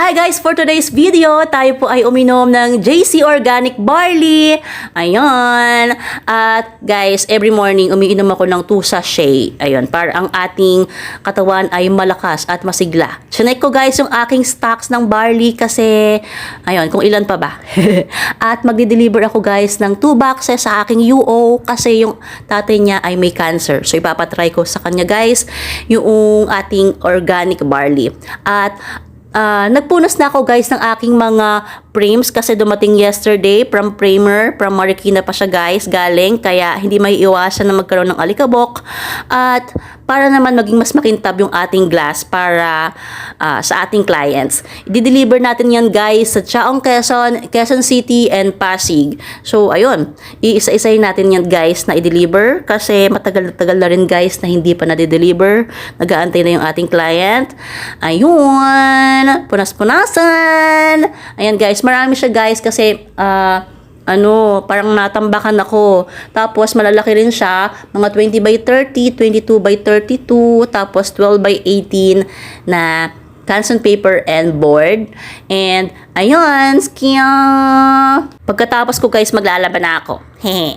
Hi guys! For today's video, tayo po ay uminom ng JC Organic Barley. Ayun. At guys, every morning umiinom ako ng 2 sachet. Ayun, para ang ating katawan ay malakas at masigla. Chinek ko guys yung aking stocks ng barley kasi, ayun, kung ilan pa ba. At magdi-deliver ako guys ng 2 boxes sa aking UO kasi yung tatay niya ay may cancer. So ipapatry ko sa kanya guys yung ating organic barley. At nagpunas na ako guys ng aking mga frames kasi dumating yesterday from Framer, from Marikina pa siya guys galing, kaya hindi may iwasan na magkaroon ng alikabok at para naman maging mas makintab yung ating glass para sa ating clients. I-deliver natin yan guys sa Chaong, Quezon City and Pasig. So ayun, iisa-isahin natin yan guys na i-deliver kasi matagal na rin guys na hindi pa na-deliver. Nag-aantay na yung ating client. Ayun, punas-punasan. Ayan guys, marami siya guys kasi parang natambakan ako. Tapos malalaki rin siya, mga 20 by 30, 22 by 32, tapos 12 by 18 na canson paper and board. And ayun, pagkatapos ko guys maglalaban na ako. Hehe.